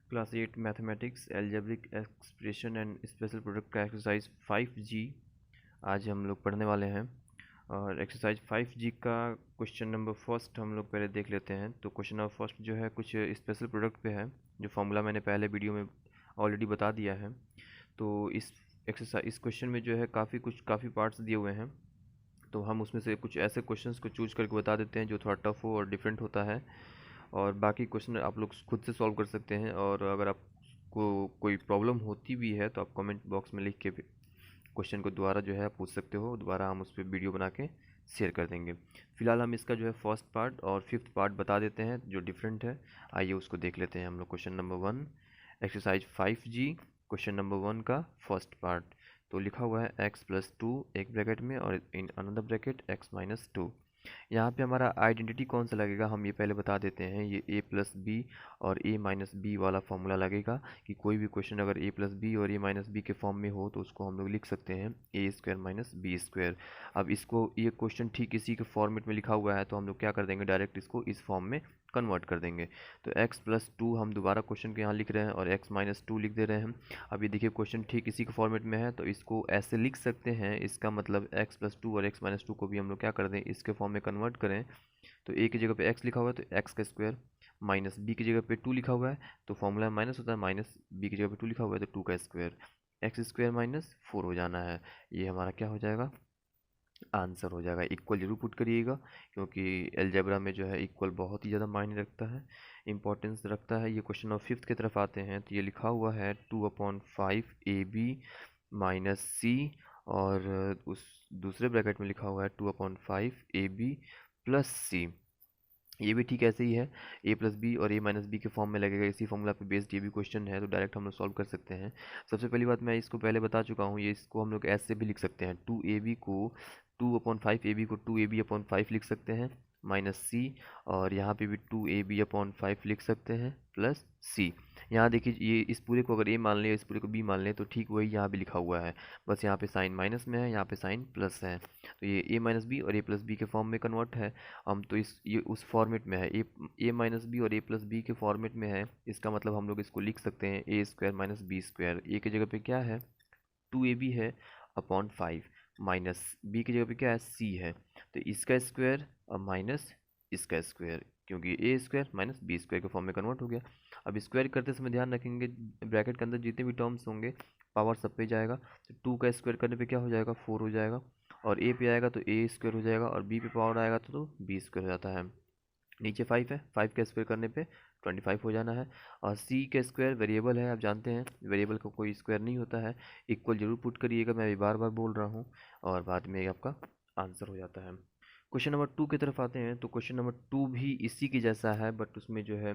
Class 8 mathematics algebraic expression and special product का exercise 5G आज हम लोग पढ़ने वाले हैं। और एक्सरसाइज 5G का क्वेश्चन नंबर फर्स्ट हम लोग पहले देख लेते हैं। तो क्वेश्चन नंबर फर्स्ट जो है कुछ स्पेशल प्रोडक्ट पे है, जो फॉर्मूला मैंने पहले वीडियो में ऑलरेडी बता दिया है। तो इस क्वेश्चन में जो है काफ़ी पार्ट्स दिए हुए हैं। तो हम उसमें से कुछ ऐसे क्वेश्चंस को चूज करके बता देते हैं जो थोड़ा टफ हो और डिफरेंट होता है, और बाकी क्वेश्चन आप लोग खुद से सॉल्व कर सकते हैं। और अगर आपको कोई प्रॉब्लम होती भी है तो आप कमेंट बॉक्स में लिख के क्वेश्चन को दोबारा जो है पूछ सकते हो, दोबारा हम उस पर वीडियो बना के शेयर कर देंगे। फिलहाल हम इसका जो है फर्स्ट पार्ट और फिफ्थ पार्ट बता देते हैं जो डिफरेंट है। आइए उसको देख लेते हैं हम लोग। Question number 1 exercise 5G question number 1 का फर्स्ट पार्ट। तो लिखा हुआ है x+2 एक ब्रैकेट में और इन अनदर ब्रैकेट x-2। यहाँ पे हमारा आइडेंटिटी कौन सा लगेगा हम ये पहले बता देते हैं। ये a+b और a-b वाला फॉर्मूला लगेगा कि कोई भी क्वेश्चन अगर a+b और a-b के फॉर्म में हो तो उसको हम लोग लिख सकते हैं a² - b²। अब इसको ये क्वेश्चन ठीक इसी के फॉर्मेट में लिखा हुआ है तो हम लोग क्या कर देंगे, डायरेक्ट इसको इस फॉर्म में कन्वर्ट कर देंगे। तो x+2 हम दोबारा क्वेश्चन के यहाँ लिख रहे हैं और x-2 लिख दे रहे हैं। अब ये देखिए क्वेश्चन ठीक इसी के फॉर्मेट में है तो इसको ऐसे लिख सकते हैं। इसका मतलब x+2 और x-2 को भी हम लोग क्या कर दें, इसके फॉर्म में कन्वर्ट करें। तो a की जगह पे x लिखा हुआ है तो x का स्क्वायर, माइनस b की जगह पे 2 लिखा हुआ है तो फॉर्मूला माइनस होता है, माइनस b की जगह पे 2 लिखा हुआ है तो 2 का स्क्वायर, x² - 4 हो जाना है। ये हमारा क्या हो जाएगा, आंसर हो जाएगा। इक्वल जरूर पुट करिएगा क्योंकि अलजेब्रा में जो है इक्वल बहुत ही ज़्यादा मायने रखता है, इंपॉर्टेंस रखता है। ये क्वेश्चन और फिफ्थ की तरफ आते हैं तो ये लिखा हुआ है 2/5 AB माइनस सी, और उस दूसरे ब्रैकेट में लिखा हुआ है 2/5 AB प्लस सी। ये भी ठीक ऐसे ही है, a+b और a-b के फॉर्म में लगेगा। इसी फॉर्मूला पे बेस्ड ये भी क्वेश्चन है तो डायरेक्ट हम लोग सॉल्व कर सकते हैं। सबसे पहली बात मैं इसको पहले बता चुका हूँ, ये इसको हम लोग ऐसे भी लिख सकते हैं 2/5 AB को 2AB/5 लिख सकते हैं माइनस सी, और यहाँ पे भी 2AB/5 लिख सकते हैं प्लस सी। यहाँ देखिए ये इस पूरे को अगर a मान लें इस पूरे को b मान लें तो ठीक वही यहाँ भी लिखा हुआ है, बस यहाँ पे साइन माइनस में है, यहाँ पे साइन प्लस है। तो ये a-b और a+b के फॉर्म में कन्वर्ट है। हम तो ये उस फॉर्मेट में है, a-b और a+b के फॉर्मेट में है। इसका मतलब हम लोग इसको लिख सकते हैं a² - b²। a की जगह पे क्या है 2AB है अपॉन 5, माइनस b की जगह पे क्या है c है तो इसका स्क्वायर और माइनस इसका स्क्वायर, क्योंकि a² - b² के फॉर्म में कन्वर्ट हो गया। अब स्क्वायर करते समय ध्यान रखेंगे ब्रैकेट के अंदर जितने भी टर्म्स होंगे पावर सब पे जाएगा। तो 2 का स्क्वायर करने पे क्या हो जाएगा 4 हो जाएगा, और a पे आएगा तो a² हो जाएगा, और b पे पावर आएगा तो b² हो जाता है। नीचे 5 है, 5 का स्क्वायर करने पे 25 हो जाना है। और c का स्क्वायर वेरिएबल है, आप जानते हैं वेरिएबल का कोई स्क्वायर नहीं होता है। इक्वल जरूर पुट करिएगा, मैं अभी बार बार बोल रहा हूँ, और बाद में आपका आंसर हो जाता है। क्वेश्चन नंबर 2 की तरफ आते हैं तो क्वेश्चन नंबर 2 भी इसी की जैसा है, बट उसमें जो है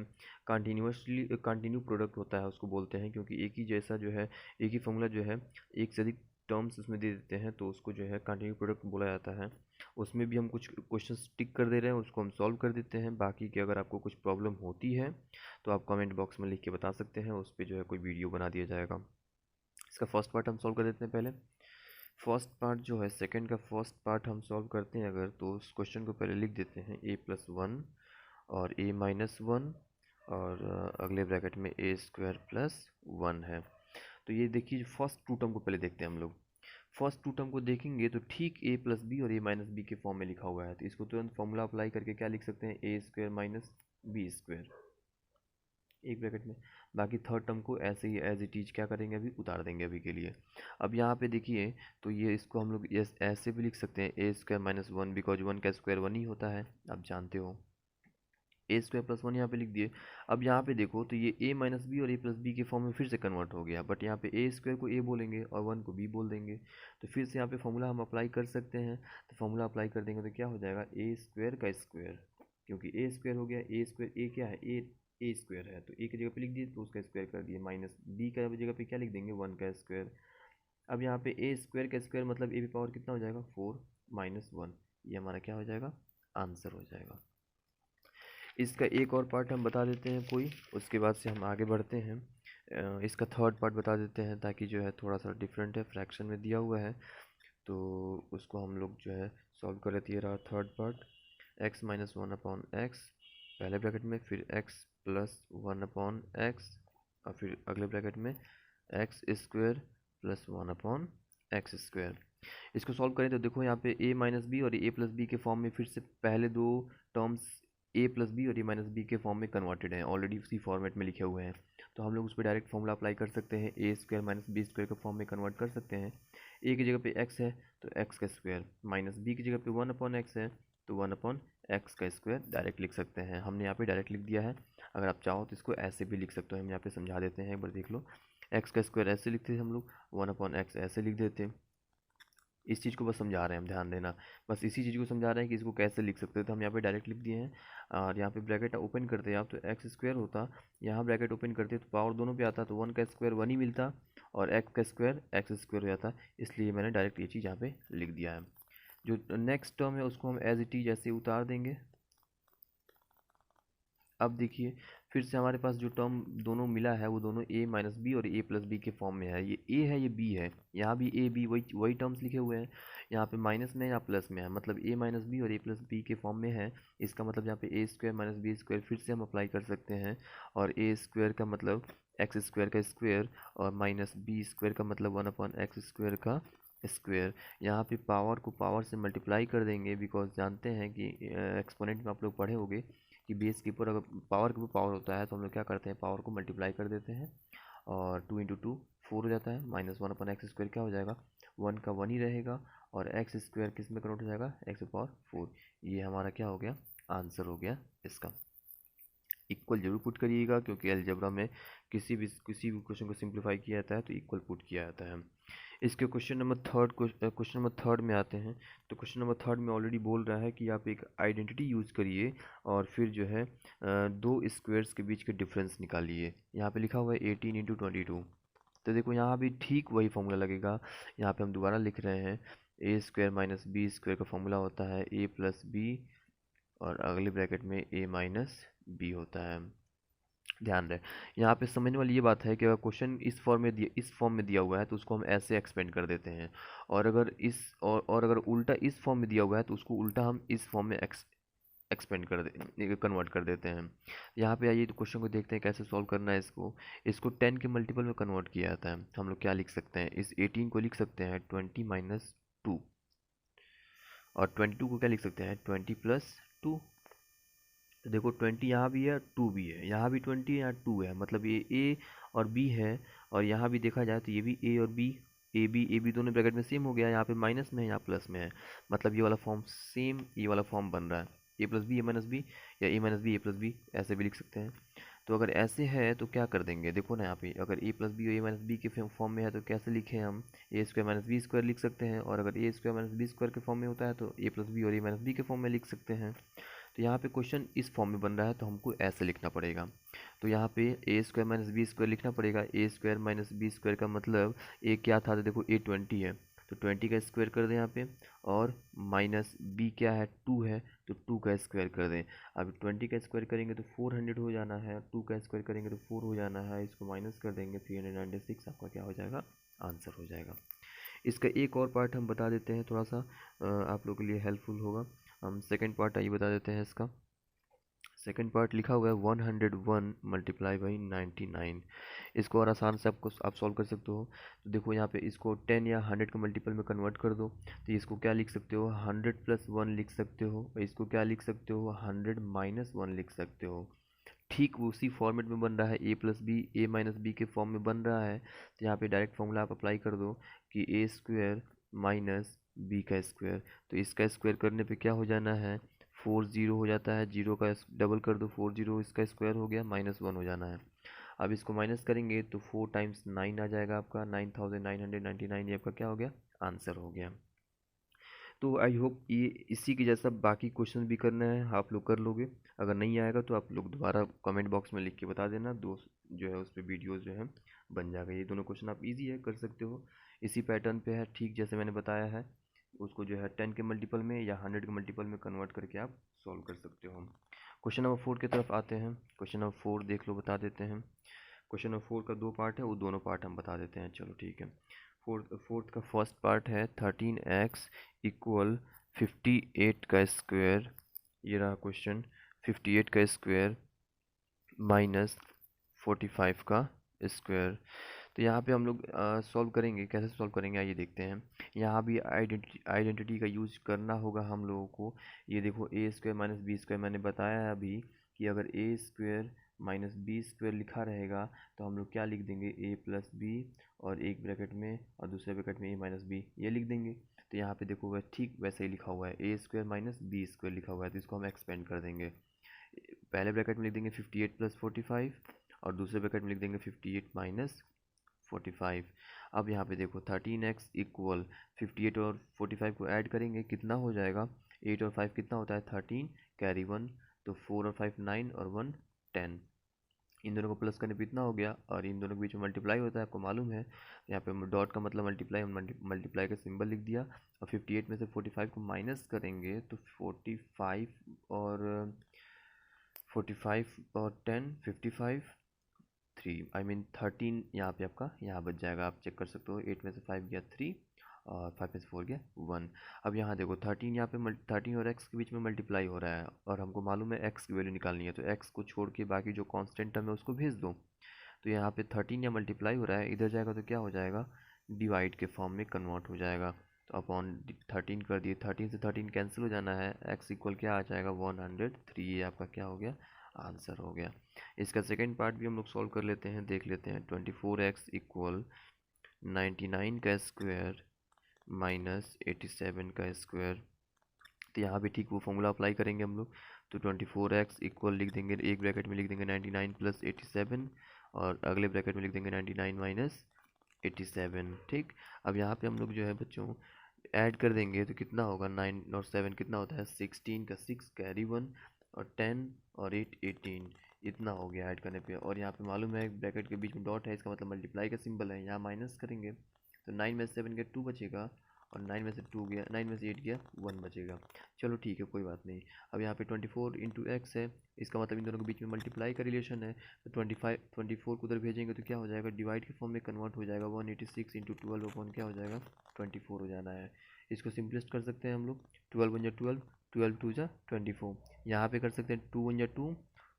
कंटिन्यू प्रोडक्ट होता है उसको बोलते हैं, क्योंकि एक ही जैसा जो है एक ही फॉर्मूला जो है एक से अधिक टर्म्स उसमें दे देते हैं तो उसको जो है कंटिन्यू प्रोडक्ट बोला जाता है। उसमें भी हम कुछ क्वेश्चन टिक कर दे रहे हैं, उसको हम सॉल्व कर देते हैं। बाकी की अगर आपको कुछ प्रॉब्लम होती है तो आप कमेंट बॉक्स में लिख के बता सकते हैं, उस पर जो है कोई वीडियो बना दिया जाएगा। इसका फर्स्ट पार्ट हम सॉल्व कर देते हैं पहले। फर्स्ट पार्ट जो है सेकंड का फर्स्ट पार्ट हम सॉल्व करते हैं अगर, तो उस क्वेश्चन को पहले लिख देते हैं a+1 और a-1, और अगले ब्रैकेट में a² + 1 है। तो ये देखिए फर्स्ट टू टर्म को पहले देखते हैं हम लोग। फर्स्ट टू टर्म को देखेंगे तो ठीक a+b और a-b के फॉर्म में लिखा हुआ है, तो इसको तुरंत फॉर्मूला अप्लाई करके क्या लिख सकते हैं a² - b², एक ब्रैकेट में। बाकी थर्ड टर्म को ऐसे ही एज इट इज क्या करेंगे, अभी उतार देंगे अभी के लिए। अब यहाँ पे देखिए तो ये इसको हम लोग ऐसे भी लिख सकते हैं a² - 1, बिकॉज 1 का स्क्वायर 1 ही होता है, आप जानते हो। a² + 1 यहाँ पे लिख दिए। अब यहाँ पे देखो तो ये a-b और a+b के फॉर्म में फिर से कन्वर्ट हो गया, बट यहाँ पे a² को a बोलेंगे और 1 को b बोल देंगे। तो फिर से यहाँ पे फॉर्मूला हम अप्लाई कर सकते हैं। तो फॉर्मूला अप्लाई कर देंगे तो क्या हो जाएगा a² का स्क्वायर, क्योंकि a² हो गया, a² क्या है a² है तो a की जगह पे लिख दिए तो उसका स्क्वायर कर दिए, माइनस b का जगह पे क्या लिख देंगे 1 का स्क्वायर। अब यहाँ पे a² का स्क्वायर मतलब a की पावर कितना हो जाएगा 4 - 1, ये हमारा क्या हो जाएगा आंसर हो जाएगा। इसका एक और पार्ट हम बता देते हैं कोई, उसके बाद से हम आगे बढ़ते हैं। इसका थर्ड पार्ट बता देते हैं ताकि जो है थोड़ा सा डिफरेंट है, फ्रैक्शन में दिया हुआ है तो उसको हम लोग जो है सॉल्व कर लेते हैं। रहा थर्ड पार्ट x - 1/x पहले ब्रैकेट में, फिर x + 1/x और फिर अगले ब्रैकेट में एक्स स्क्वायर प्लस 1/x²। इसको सॉल्व करें तो देखो यहाँ पे a माइनस बी और a प्लस बी के फॉर्म में फिर से पहले दो टर्म्स a प्लस बी और a माइनस बी के फॉर्म में कन्वर्टेड हैं, ऑलरेडी उसी फॉर्मेट में लिखे हुए हैं। तो हम लोग उस पर डायरेक्ट फॉर्मूला अप्लाई कर सकते हैं, a² माइनस बी स्क्वायर के फॉर्म में कन्वर्ट कर सकते हैं। a की जगह पे x है तो x का स्क्वायर, माइनस b की जगह पे 1/x है तो 1/x² डायरेक्ट लिख सकते हैं। हमने यहाँ पे डायरेक्ट लिख दिया है। अगर आप चाहो तो इसको ऐसे भी लिख सकते हो, हम यहाँ पे समझा देते हैं, एक बार देख लो। x का स्क्वायर ऐसे लिखते थे हम लोग, 1/x ऐसे लिख देते। इस चीज़ को बस समझा रहे हैं हम, ध्यान देना, बस इसी चीज़ को समझा रहे हैं कि इसको कैसे लिख सकते हैं। तो हम यहाँ पे डायरेक्ट लिख दिए हैं। और यहाँ पे ब्रैकेट ओपन करते हैं आप तो x² होता, यहाँ ब्रैकेट ओपन करते तो पावर दोनों पे आता तो 1 का स्क्वायर 1 ही मिलता और x का स्क्वायर x² हो जाता, इसलिए मैंने डायरेक्ट ये चीज़ यहाँ पे लिख दिया है। जो नेक्स्ट टर्म है उसको हम एज इट इज ऐसे उतार देंगे। अब देखिए फिर से हमारे पास जो टर्म दोनों मिला है वो दोनों a माइनस बी और a प्लस बी के फॉर्म में है। ये a है, ये b है, यहाँ भी a b वही वही टर्म्स लिखे हुए हैं। यहाँ पे माइनस में या प्लस में है, मतलब a माइनस बी और a प्लस बी के फॉर्म में है। इसका मतलब यहाँ पे a² माइनस बी स्क्वायर फिर से हम अप्लाई कर सकते हैं, और a² का मतलब x² का स्क्वायर और माइनस b² का मतलब 1/x² का स्क्वायर। यहाँ पे पावर को पावर से मल्टीप्लाई कर देंगे, बिकॉज जानते हैं कि एक्सपोनेंट में आप लोग पढ़े होंगे कि बेस के ऊपर अगर पावर के ऊपर पावर होता है तो हम लोग क्या करते हैं, पावर को मल्टीप्लाई कर देते हैं और 2 × 2 4 हो जाता है, माइनस 1/x² क्या हो जाएगा, 1 का 1 ही रहेगा और x² किस में कन्वर्ट हो जाएगा, x⁴। ये हमारा क्या हो गया, आंसर हो गया इसका। इक्वल जरूर पुट करिएगा, क्योंकि अलजेब्रा में किसी भी क्वेश्चन को सिंप्लीफाई किया जाता है तो इक्वल पुट किया जाता है। इसके क्वेश्चन नंबर थर्ड में आते हैं। तो क्वेश्चन नंबर थर्ड में ऑलरेडी बोल रहा है कि आप एक आइडेंटिटी यूज़ करिए और फिर जो है दो स्क्वायर्स के बीच के डिफरेंस निकालिए। यहाँ पे लिखा हुआ है 18 × 22। तो देखो यहाँ भी ठीक वही फॉर्मूला लगेगा। यहाँ पे हम दोबारा लिख रहे हैं a² माइनस बी स्क्वायर का फॉर्मूला होता है a प्लस बी और अगले ब्रैकेट में a माइनस बी होता है। ध्यान रहे, यहाँ पे समझने वाली ये बात है कि अगर क्वेश्चन इस फॉर्म में दिया हुआ है तो उसको हम ऐसे एक्सपेंड कर देते हैं, और अगर और अगर उल्टा इस फॉर्म में दिया हुआ है तो उसको उल्टा हम इस फॉर्म में एक्सपेंड कर दे कन्वर्ट कर देते हैं। यहाँ पे आइए तो क्वेश्चन को देखते हैं कैसे सॉल्व करना है। इसको 10 के मल्टीपल में कन्वर्ट किया जाता है। हम लोग क्या लिख सकते हैं, इस 18 को लिख सकते हैं 20 माइनस 2 और 22 को क्या लिख सकते हैं 20 प्लस 2। तो देखो 20 यहाँ भी है 2 भी है, यहाँ भी 20 है यहाँ 2 है, मतलब ये a और b है। और यहाँ भी देखा जाए तो ये भी a और b, ए बी दोनों ब्रैकेट में सेम हो गया, यहाँ पे माइनस में है यहाँ प्लस में है, मतलब ये वाला फॉर्म सेम ये वाला फॉर्म बन रहा है, a plus B A minus B या a minus B A plus B, ऐसे भी लिख सकते हैं। तो अगर ऐसे है तो क्या कर देंगे, देखो ना यहाँ पे अगर a प्लस बी और a माइनस बी के फॉर्म में है तो कैसे लिखें हम, a² माइनस बी स्क्वायर लिख सकते हैं, और अगर a² माइनस बी स्क्वायर के फॉर्म में होता है तो a प्लस बी और a माइनस बी के फॉर्म में लिख सकते हैं। तो यहाँ पे क्वेश्चन इस फॉर्म में बन रहा है तो हमको ऐसे लिखना पड़ेगा। तो यहाँ पे a² माइनस बी स्क्वायर लिखना पड़ेगा। a² माइनस बी स्क्वायर का मतलब a क्या था, तो देखो a 20 है तो 20 का स्क्वायर कर दें यहाँ पे, और माइनस b क्या है 2 है तो 2 का स्क्वायर कर दें। अब 20 का स्क्वायर करेंगे तो 400 हो जाना है, 2 का स्क्वायर करेंगे तो 4 हो जाना है, इसको माइनस कर देंगे 396 आपका क्या हो जाएगा, आंसर हो जाएगा। इसका एक और पार्ट हम बता देते हैं, थोड़ा सा आप लोगों के लिए हेल्पफुल होगा। हम सेकंड पार्ट आइए बता देते हैं इसका। सेकंड पार्ट लिखा हुआ है 101 मल्टीप्लाई बाई 99। इसको और आसान से आप सॉल्व कर सकते हो। तो देखो यहाँ पे इसको 10 या 100 के मल्टीपल में कन्वर्ट कर दो, तो इसको क्या लिख सकते हो 100 प्लस 1 लिख सकते हो, इसको क्या लिख सकते हो 100 माइनस 1 लिख सकते हो। ठीक उसी फॉर्मेट में बन रहा है, a plus B A minus B के फॉर्म में बन रहा है। तो यहाँ पे डायरेक्ट फॉर्मूला आप अप्लाई कर दो कि a² माइनस बी का स्क्वायर, तो इसका स्क्वायर करने पे क्या हो जाना है 40 हो जाता है, 0 का डबल कर दो 40, इसका स्क्वायर हो गया -1 हो जाना है। अब इसको माइनस करेंगे तो 4 × 9 आ जाएगा आपका 9999, ये आपका क्या हो गया, आंसर हो गया। तो आई होप ये इसी के जैसा बाकी क्वेश्चन भी करना है, आप लोग कर लोगे। अगर नहीं आएगा तो आप लोग दोबारा कमेंट बॉक्स में लिख के बता देना, दोस्त जो है उस पर वीडियोज़ जो है बन जाएगा। ये दोनों क्वेश्चन आप इजी है कर सकते हो, इसी पैटर्न पे है, ठीक जैसे मैंने बताया है। उसको जो है 10 के मल्टीपल में या 100 के मल्टीपल में कन्वर्ट करके आप सॉल्व कर सकते हो। क्वेश्चन नंबर 4 की तरफ आते हैं। क्वेश्चन नंबर 4 देख लो, बता देते हैं। क्वेश्चन नंबर 4 का 2 पार्ट है, वो दोनों पार्ट हम बता देते हैं, चलो ठीक है। फोर्थ का फर्स्ट पार्ट है 13x इक्वल 58 का स्क्वायर, ये रहा क्वेश्चन, 58 का स्क्वायर माइनस 45 का स्क्वायर। तो यहाँ पे हम लोग सॉल्व करेंगे, कैसे सॉल्व करेंगे आइए देखते हैं। यहाँ भी आइडेंटिटी का यूज करना होगा हम लोगों को। ये देखो ए स्क्वायर माइनस बी स्क्वायर, मैंने बताया अभी कि अगर ए स्क्वायर माइनस बी स्क्वायर लिखा रहेगा तो हम लोग क्या लिख देंगे, ए प्लस बी और एक ब्रैकेट में और दूसरे ब्रैकेट में ए माइनस बी, ये लिख देंगे। तो यहाँ पे देखो वह ठीक वैसे ही लिखा हुआ है, ए स्क्वायर माइनस बी स्क्वायर लिखा हुआ है, तो इसको हम एक्सपेंड कर देंगे। पहले ब्रैकेट में लिख देंगे 58 प्लस 45 और दूसरे ब्रैकेट में लिख देंगे 58 माइनस 45। अब यहाँ पे देखो 13x इक्वल 58 और 45 को ऐड करेंगे कितना हो जाएगा, 8 और 5 कितना होता है 13, कैरी 1, तो 4 और 5 9 और 1 10। इन दोनों को प्लस करने पे इतना हो गया और इन दोनों के बीच में मल्टीप्लाई होता है, आपको मालूम है। यहाँ पे डॉट का मतलब मल्टीप्लाई, मल्टीप्लाई का सिंबल लिख दिया और 58 में से 45 को माइनस करेंगे तो 45 और 10 55 3 आई मीन 13 यहाँ पे आपका यहाँ बच जाएगा, आप चेक कर सकते हो। 8 में से 5 गया 3 और 5 में से 4 गया 1। अब यहाँ देखो 13 यहाँ पे 13 और x के बीच में मल्टीप्लाई हो रहा है और हमको मालूम है x की वैल्यू निकालनी है, तो x को छोड़ के बाकी जो कांस्टेंट टर्म है उसको भेज दो। तो यहाँ पे 13 या मल्टीप्लाई हो रहा है, इधर जाएगा तो क्या हो जाएगा, डिवाइड के फॉर्म में कन्वर्ट हो जाएगा। तो अपॉन 13 कर दिए, 13 से 13 कैंसिल हो जाना है, x इक्वल क्या आ जाएगा 103। ये आपका क्या हो गया, आंसर हो गया। इसका सेकेंड पार्ट भी हम लोग सॉल्व कर लेते हैं, देख लेते हैं। 24x इक्वल 99 का स्क्वायर माइनस 87 का स्क्वायर। तो यहाँ भी ठीक वो फॉर्मूला अप्लाई करेंगे हम लोग। तो 24x इक्वल लिख देंगे, एक ब्रैकेट में लिख देंगे 99 प्लस 87 और अगले ब्रैकेट में लिख देंगे 99 माइनस 87। ठीक, अब यहाँ पे हम लोग जो है बच्चों ऐड कर देंगे तो कितना होगा, 9 और 7 कितना होता है 16 का 6 कैरी 1 और 10 और 8 18, इतना हो गया ऐड करने पे। और यहाँ पे मालूम है ब्रैकेट के बीच में डॉट है, इसका मतलब मल्टीप्लाई का सिंबल है, यहाँ माइनस करेंगे तो 9 में से 7 गया 2 बचेगा और 9 में से 2 गया, 9 में से 8 गया 1 बचेगा। चलो ठीक है कोई बात नहीं। अब यहाँ पे 24 इंटू एक्स है, इसका मतलब इन दोनों के बीच में मल्टीप्लाई का रिलेशन है, तो 24 को उधर भेजेंगे तो क्या हो जाएगा, डिवाइड के फॉर्म में कन्वर्ट हो जाएगा। 186 इंटू 12 अपॉन क्या हो जाएगा 24 हो जाना है। इसको सिंपलिस्ट कर सकते हैं हम लोग, 12 1 जा 12, 12 2 जा 24। यहाँ पे कर सकते हैं 2 1 जा 2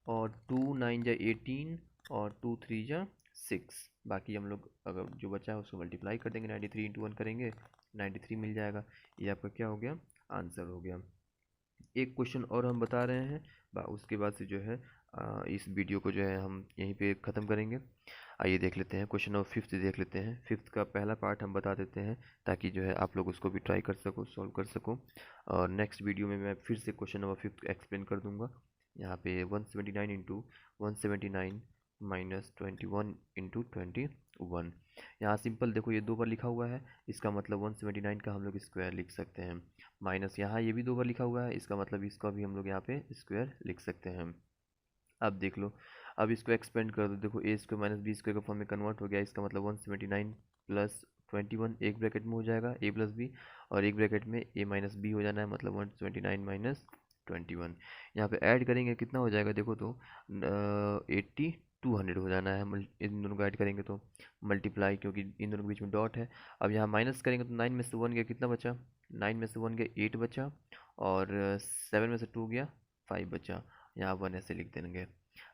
और 2 9 जा 18 और 2 3 जा 6। बाकी हम लोग अगर जो बचा है उसको मल्टीप्लाई कर देंगे, 93 इंटू 1 करेंगे 93 मिल जाएगा। ये आपका क्या हो गया, आंसर हो गया। एक क्वेश्चन और हम बता रहे हैं, उसके बाद से जो है इस वीडियो को जो है हम यहीं पे ख़त्म करेंगे। आइए देख लेते हैं क्वेश्चन नंबर 5 देख लेते हैं। 5 का पहला पार्ट हम बता देते हैं ताकि जो है आप लोग उसको भी ट्राई कर सको, सॉल्व कर सको। और नेक्स्ट वीडियो में मैं फिर से क्वेश्चन नंबर 5 एक्सप्लेन कर दूंगा। यहाँ पे 179 इंटू 179 माइनस 21 इंटू 21। यहाँ सिंपल देखो ये 2 बार लिखा हुआ है, इसका मतलब 179 का हम लोग स्क्वायर लिख सकते हैं। माइनस यहाँ ये भी 2 बार लिखा हुआ है, इसका मतलब इसका भी हम लोग यहाँ पे स्क्वायर लिख सकते हैं। अब देख लो, अब इसको एक्सपेंड कर दो, देखो ए स्क्वायर माइनस बी स्क्वायर का फॉर्म में कन्वर्ट हो गया, इसका मतलब 179 प्लस 21 एक ब्रैकेट में हो जाएगा ए प्लस बी और एक ब्रैकेट में ए माइनस बी हो जाना है, मतलब 179 माइनस 21। यहाँ पे ऐड करेंगे कितना हो जाएगा, देखो तो 80 200 हो जाना है। इन दोनों को ऐड करेंगे तो मल्टीप्लाई, क्योंकि इन दोनों के बीच में डॉट है। अब यहाँ माइनस करेंगे तो 9 में से 1 गया कितना बचा, 9 में से 1 गया 8 बचा और 7 में से 2 गया 5 बचा, यहाँ 1 ऐसे लिख देंगे।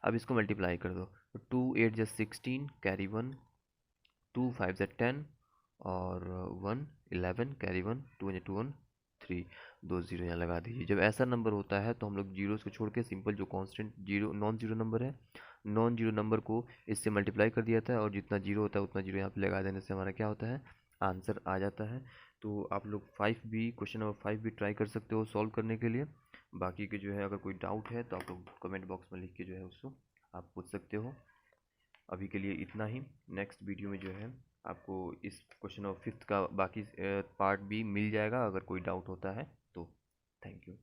अब इसको मल्टीप्लाई कर दो तो 2 8 जा 16 कैरी 1, 2 5 जा 10 और 1 11 कैरी 1, 2 जा 2 1 3, 2 जीरो यहाँ लगा दीजिए। जब ऐसा नंबर होता है तो हम लोग जीरोस को छोड़ के सिंपल जो constant zero non zero number है, नॉन जीरो नंबर को इससे मल्टीप्लाई कर दिया था और जितना जीरो होता है उतना जीरो यहाँ पे लगा देने से हमारा क्या होता है, आंसर आ जाता है। तो आप लोग 5 भी, क्वेश्चन नंबर 5 भी ट्राई कर सकते हो सॉल्व करने के लिए। बाकी के जो है अगर कोई डाउट है तो आप लोग कमेंट बॉक्स में लिख के जो है उसको आप पूछ सकते हो। अभी के लिए इतना ही, नेक्स्ट वीडियो में जो है आपको इस क्वेश्चन नंबर 5 का बाकी पार्ट भी मिल जाएगा अगर कोई डाउट होता है तो। Thank you.